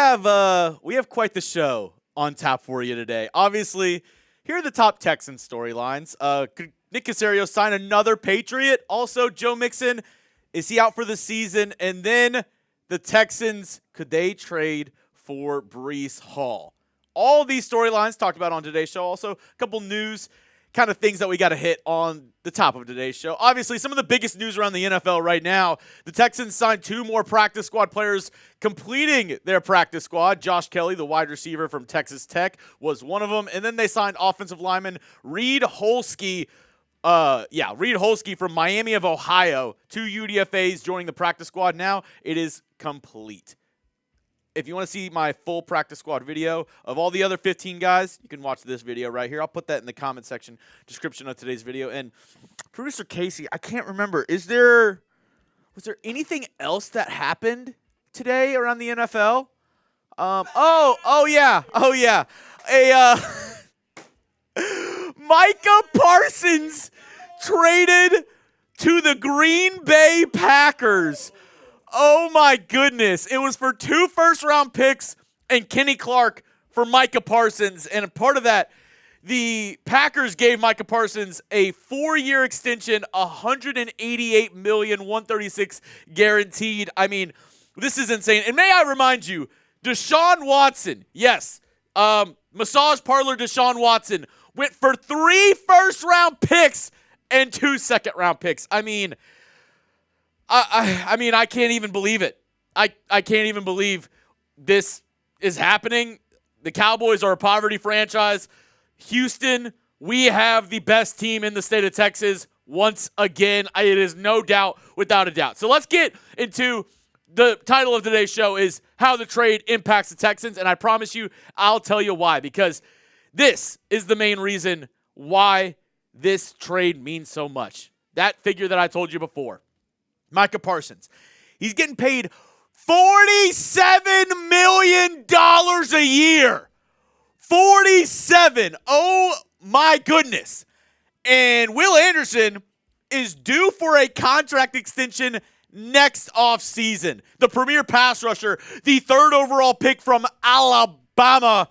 have quite the show on tap for you today. Obviously, here are the top Texans storylines. Could Nick Caserio sign another Patriot? Also, Joe Mixon, is he out for the season? And then the Texans, could they trade for Breece Hall? All these storylines talked about on today's show. Also, a couple news kind of things that we got to hit on the top of today's show. Obviously, some of the biggest news around the NFL right now, the Texans signed 2 more practice squad players completing their practice squad. Josh Kelly, the wide receiver from Texas Tech, was one of them. And then they signed offensive lineman Reed Holsky from Miami of Ohio, 2 UDFAs joining the practice squad. Now it is complete. If you want to see my full practice squad video of all the other 15 guys, you can watch this video right here. I'll put that in the comment section description of today's video. And producer Casey, I can't remember. Was there anything else that happened today around the NFL? Oh yeah. Micah Parsons traded to the Green Bay Packers. Oh, my goodness. It was for 2 first-round picks and Kenny Clark for Micah Parsons. And part of that, the Packers gave Micah Parsons a 4-year extension, $188,136,000 guaranteed. I mean, this is insane. And may I remind you, Deshaun Watson, yes, massage parlor Deshaun Watson went for 3 first-round picks and 2 second-round picks. I mean, I can't even believe it. I can't even believe this is happening. The Cowboys are a poverty franchise. Houston, we have the best team in the state of Texas once again. It is no doubt, without a doubt. So let's get into the title of today's show is how the trade impacts the Texans. And I promise you, I'll tell you why. Because this is the main reason why this trade means so much. That figure that I told you before. Micah Parsons. He's getting paid $47 million a year. 47. Oh, my goodness. And Will Anderson is due for a contract extension next offseason. The premier pass rusher, the 3rd overall pick from Alabama,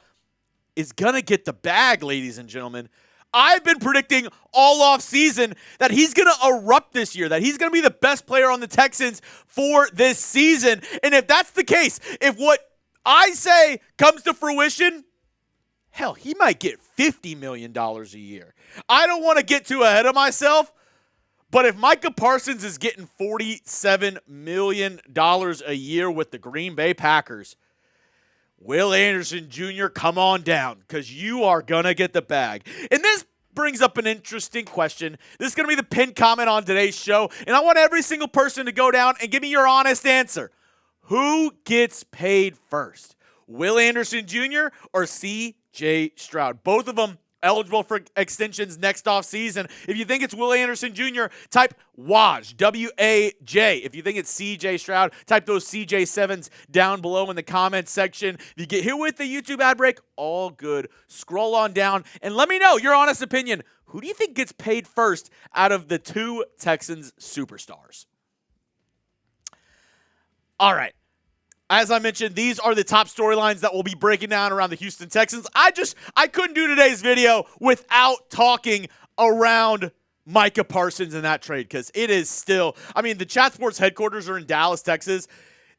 is going to get the bag, ladies and gentlemen. I've been predicting all offseason that he's going to erupt this year, that he's going to be the best player on the Texans for this season. And if that's the case, if what I say comes to fruition, hell, he might get $50 million a year. I don't want to get too ahead of myself, but if Micah Parsons is getting $47 million a year with the Green Bay Packers, Will Anderson Jr., come on down, because you are going to get the bag. And this brings up an interesting question. This is going to be the pinned comment on today's show, and I want every single person to go down and give me your honest answer. Who gets paid first? Will Anderson Jr. or C.J. Stroud? Both of them eligible for extensions next offseason. If you think it's Will Anderson Jr., type WAJ, W-A-J. If you think it's C.J. Stroud, type those C.J. 7s down below in the comments section. If you get hit with the YouTube ad break, all good. Scroll on down and let me know your honest opinion. Who do you think gets paid first out of the 2 Texans superstars? All right. As I mentioned, these are the top storylines that we'll be breaking down around the Houston Texans. I couldn't do today's video without talking around Micah Parsons in that trade, because it is still, the Chat Sports headquarters are in Dallas, Texas.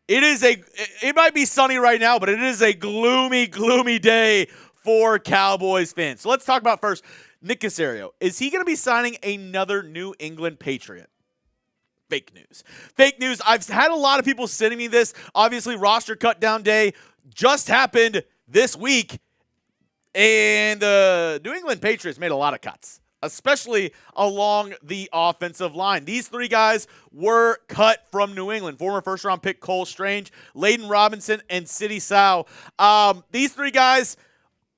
It might be sunny right now, but it is a gloomy, gloomy day for Cowboys fans. So let's talk about first Nick Caserio. Is he going to be signing another New England Patriot? Fake news. Fake news. I've had a lot of people sending me this. Obviously, roster cut down day just happened this week, and the New England Patriots made a lot of cuts, especially along the offensive line. These 3 guys were cut from New England. Former first-round pick Cole Strange, Layden Robinson, and Sidy Sow. These 3 guys,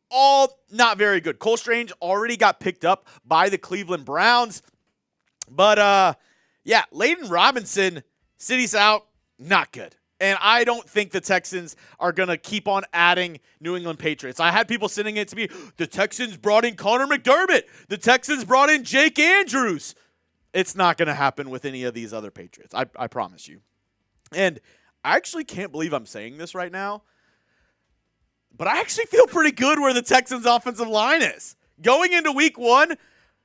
all not very good. Cole Strange already got picked up by the Cleveland Browns, but yeah, Layden Robinson, Sidy Sow, not good. And I don't think the Texans are going to keep on adding New England Patriots. I had people sending it to me, the Texans brought in Connor McDermott. The Texans brought in Jake Andrews. It's not going to happen with any of these other Patriots. I promise you. And I actually can't believe I'm saying this right now. But I actually feel pretty good where the Texans' offensive line is. Going into week 1,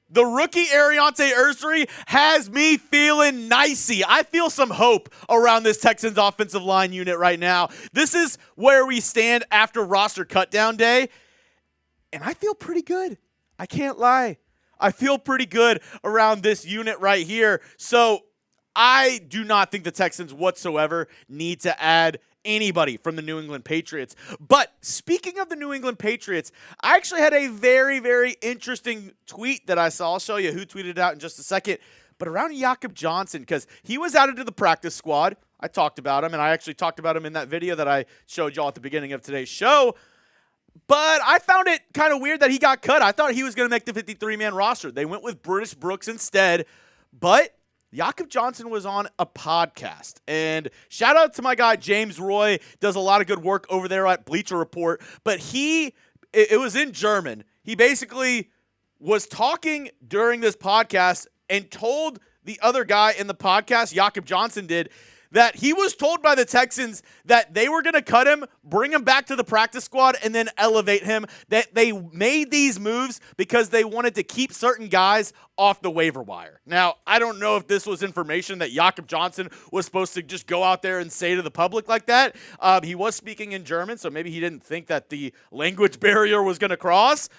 the rookie Ariante Ursary has me feeling nicey. I feel some hope around this Texans offensive line unit right now. This is where we stand after roster cutdown day, and I feel pretty good. I can't lie. I feel pretty good around this unit right here. So I do not think the Texans whatsoever need to add anybody from the New England Patriots. But speaking of the New England Patriots, I actually had a very, very interesting tweet that I saw. I'll show you who tweeted it out in just a second. But around Jakob Johnson, because he was added to the practice squad. I talked about him, and I actually talked about him in that video that I showed y'all at the beginning of today's show. But I found it kind of weird that he got cut. I thought he was going to make the 53-man roster. They went with British Brooks instead. But Jakob Johnson was on a podcast. And shout out to my guy, James Roy. Does a lot of good work over there at Bleacher Report. But it was in German. He basically was talking during this podcast and told the other guy in the podcast, Jakob Johnson did, that he was told by the Texans that they were going to cut him, bring him back to the practice squad, and then elevate him. That they made these moves because they wanted to keep certain guys off the waiver wire. Now, I don't know if this was information that Jakob Johnson was supposed to just go out there and say to the public like that. He was speaking in German, so maybe he didn't think that the language barrier was going to cross.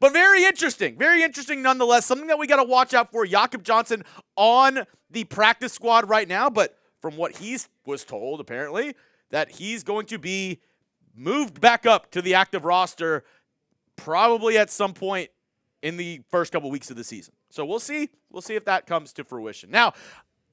But very interesting nonetheless. Something that we got to watch out for. Jakob Johnson on the practice squad right now, but from what he was told, apparently, that he's going to be moved back up to the active roster probably at some point in the first couple weeks of the season. So we'll see. We'll see if that comes to fruition. Now,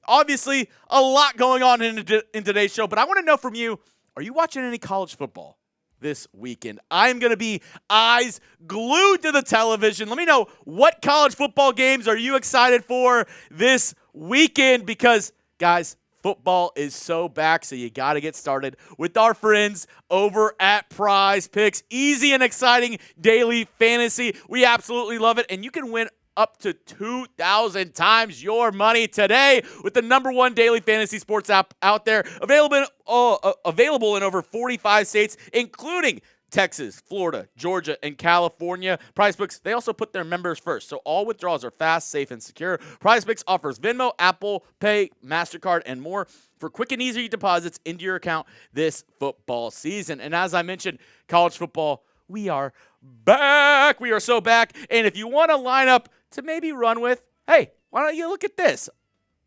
obviously, a lot going on in today's show, but I want to know from you, are you watching any college football this weekend? I'm going to be eyes glued to the television. Let me know, what college football games are you excited for this weekend? Because, guys, football is so back, so you got to get started with our friends over at Prize Picks. Easy and exciting daily fantasy. We absolutely love it, and you can win up to 2,000 times your money today with the #1 daily fantasy sports app out there, available in over 45 states, including Texas, Florida, Georgia, and California. PrizePicks, they also put their members first, so all withdrawals are fast, safe, and secure. PrizePicks offers Venmo, Apple Pay, MasterCard, and more for quick and easy deposits into your account this football season. And as I mentioned, college football, we are back. We are so back. And if you want to line up to maybe run with, hey, why don't you look at this?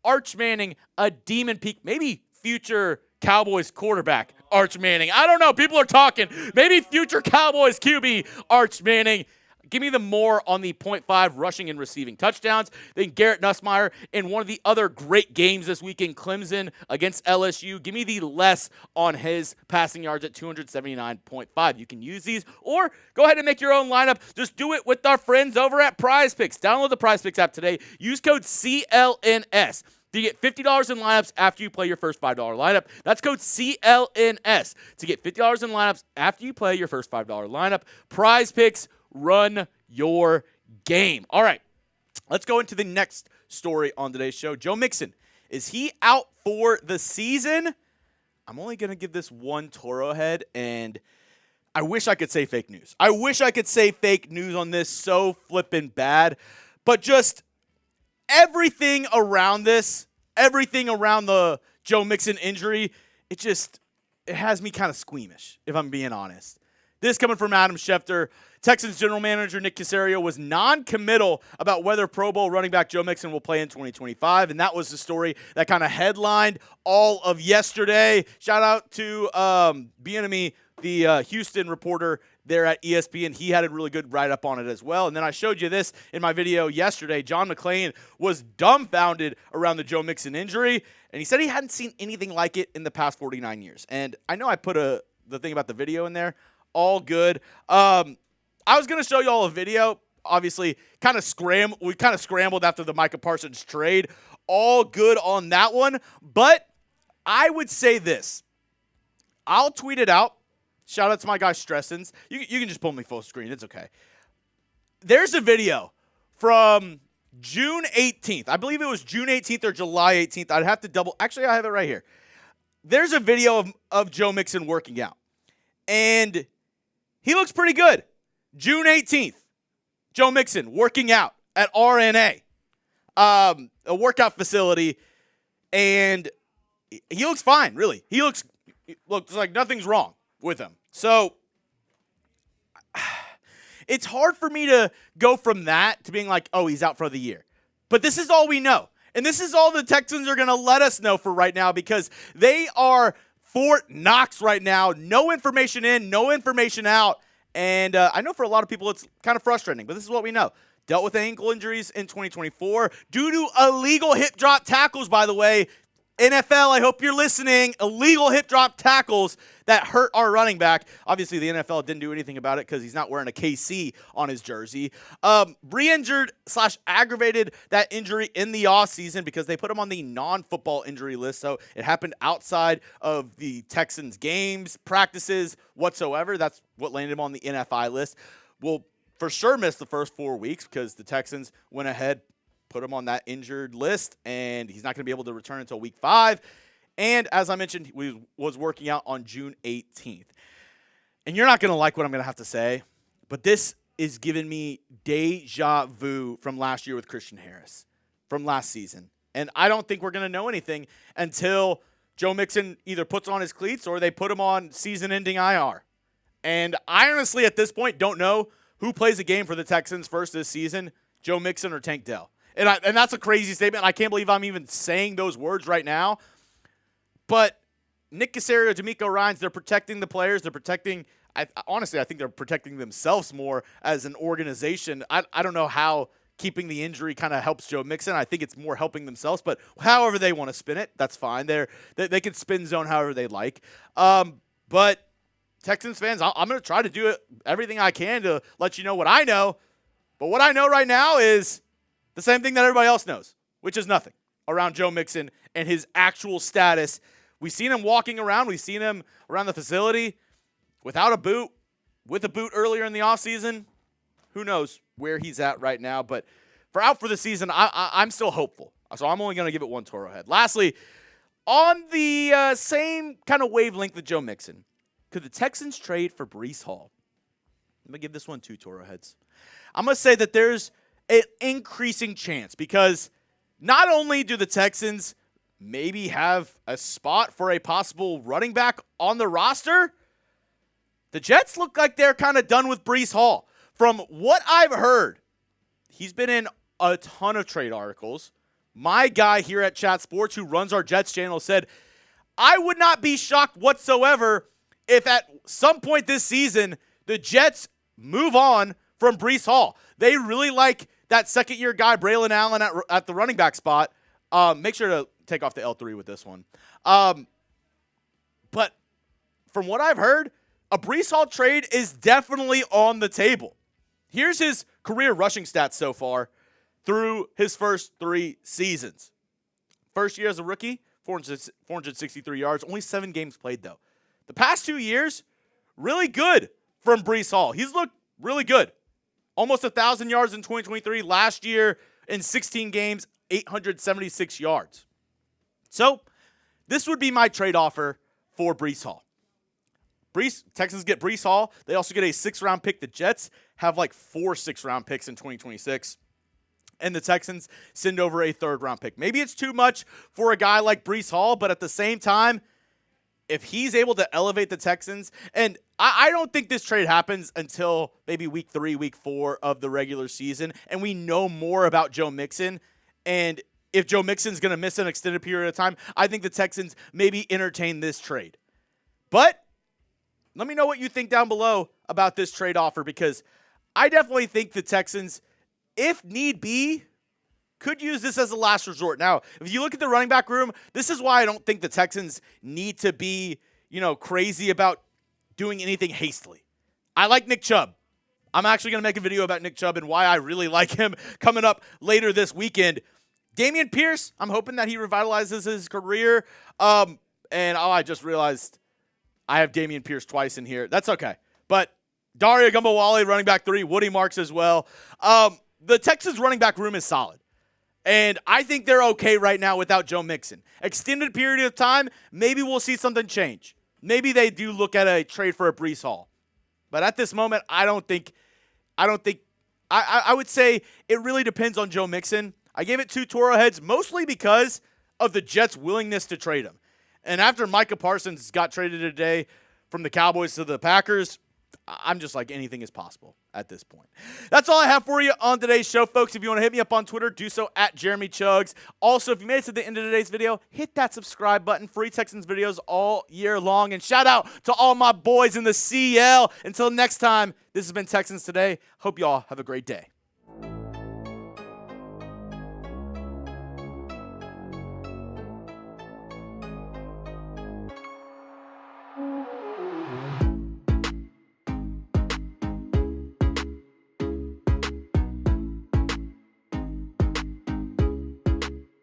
Arch Manning, a demon peak, maybe future Cowboys quarterback, Arch Manning. I don't know. People are talking. Maybe future Cowboys QB, Arch Manning. Give me the more on the 0.5 rushing and receiving touchdowns. Then Garrett Nussmeier in one of the other great games this weekend, Clemson against LSU. Give me the less on his passing yards at 279.5. You can use these or go ahead and make your own lineup. Just do it with our friends over at Prize Picks. Download the Prize Picks app today. Use code CLNS. to get $50 in lineups after you play your first $5 lineup. That's code CLNS to get $50 in lineups after you play your first $5 lineup. Prize Picks, run your game. All right, let's go into the next story on today's show. Joe Mixon, is he out for the season? I'm only going to give this one Toro head, and I wish I could say fake news. I wish I could say fake news on this so flippin' bad, but just everything around this, everything around the Joe Mixon injury, it has me kind of squeamish, if I'm being honest. This coming from Adam Schefter. Texans general manager Nick Caserio was non-committal about whether Pro Bowl running back Joe Mixon will play in 2025, and that was the story that kind of headlined all of yesterday. Shout out to Bieniemy, the Houston reporter there at ESPN. He had a really good write-up on it as well. And then I showed you this in my video yesterday. John McClain was dumbfounded around the Joe Mixon injury, and he said he hadn't seen anything like it in the past 49 years. And I know I put the thing about the video in there. All good. I was going to show you all a video. Obviously, we kind of scrambled after the Micah Parsons trade. All good on that one. But I would say this. I'll tweet it out. Shout out to my guy Stressens. You can just pull me full screen. It's okay. There's a video from June 18th. I believe it was June 18th or July 18th. I'd have to actually, I have it right here. There's a video of Joe Mixon working out. And he looks pretty good. June 18th, Joe Mixon working out at RNA, a workout facility, and he looks fine, really. He looks like nothing's wrong with him. So it's hard for me to go from that to being like, oh, he's out for the year. But this is all we know. And this is all the Texans are going to let us know for right now because they are Fort Knox right now. No information in, no information out. And I know for a lot of people it's kind of frustrating, but this is what we know. Dealt with ankle injuries in 2024 due to illegal hip drop tackles, by the way. NFL, I hope you're listening. Illegal hip drop tackles that hurt our running back. Obviously, the NFL didn't do anything about it because he's not wearing a KC on his jersey. Re-injured / aggravated that injury in the offseason because they put him on the non-football injury list. So it happened outside of the Texans games, practices, whatsoever. That's what landed him on the NFI list. Will for sure miss the first 4 weeks because the Texans went ahead, put him on that injured list, and he's not going to be able to return until week 5. And as I mentioned, he was working out on June 18th. And you're not going to like what I'm going to have to say, but this is giving me deja vu from last year with Christian Harris, from last season. And I don't think we're going to know anything until Joe Mixon either puts on his cleats or they put him on season-ending IR. And I honestly, at this point, don't know who plays a game for the Texans first this season, Joe Mixon or Tank Dell. And that's a crazy statement. I can't believe I'm even saying those words right now. But Nick Caserio, D'Amico Ryans, they're protecting the players. They're protecting honestly, I think they're protecting themselves more as an organization. I don't know how keeping the injury kind of helps Joe Mixon. I think it's more helping themselves. But however they want to spin it, that's fine. They can spin zone however they like. But Texans fans, I'm going to try to do everything I can to let you know what I know. But what I know right now is the same thing that everybody else knows, which is nothing around Joe Mixon and his actual status. We've seen him walking around. We've seen him around the facility without a boot, with a boot earlier in the offseason. Who knows where he's at right now. But for out for the season, I'm still hopeful. So I'm only going to give it one Toro head. Lastly, on the same kind of wavelength with Joe Mixon, could the Texans trade for Breece Hall? I'm going to give this one 2 Toro heads. I'm going to say that there's an increasing chance because not only do the Texans maybe have a spot for a possible running back on the roster, the Jets look like they're kind of done with Breece Hall. From what I've heard, he's been in a ton of trade articles. My guy here at Chat Sports, who runs our Jets channel, said, I would not be shocked whatsoever if at some point this season the Jets move on from Breece Hall. They really like that second-year guy, Braylon Allen, at the running back spot. Make sure to take off the L3 with this one. But from what I've heard, a Breece Hall trade is definitely on the table. Here's his career rushing stats so far through his first 3 seasons. First year as a rookie, 463 yards, only 7 games played, though. The past 2 years, really good from Breece Hall. He's looked really good. Almost 1,000 yards in 2023. Last year, in 16 games, 876 yards. So, this would be my trade offer for Breece Hall. Texans get Breece Hall. They also get a 6th-round pick. The Jets have like 4 6th-round picks in 2026. And the Texans send over a 3rd-round pick. Maybe it's too much for a guy like Breece Hall, but at the same time, if he's able to elevate the Texans, and I don't think this trade happens until maybe week 3, week 4 of the regular season, and we know more about Joe Mixon. And if Joe Mixon's going to miss an extended period of time, I think the Texans maybe entertain this trade. But let me know what you think down below about this trade offer, because I definitely think the Texans, if need be, could use this as a last resort. Now, if you look at the running back room, this is why I don't think the Texans need to be, crazy about doing anything hastily. I like Nick Chubb. I'm actually going to make a video about Nick Chubb and why I really like him coming up later this weekend. Dameon Pierce, I'm hoping that he revitalizes his career. I just realized I have Dameon Pierce twice in here. That's okay. But Dario Gumbawale, running back 3, Woody Marks as well. The Texans running back room is solid. And I think they're okay right now without Joe Mixon. Extended period of time, maybe we'll see something change. Maybe they do look at a trade for a Breece Hall. But at this moment, I would say it really depends on Joe Mixon. I gave it 2 Toro heads mostly because of the Jets' willingness to trade him. And after Micah Parsons got traded today from the Cowboys to the Packers, I'm just like, anything is possible at this point. That's all I have for you on today's show, folks. If you want to hit me up on Twitter, do so at Jeremy Chugs. Also, if you made it to the end of today's video, hit that subscribe button. Free Texans videos all year long. And shout out to all my boys in the CL. Until next time, this has been Texans Today. Hope you all have a great day.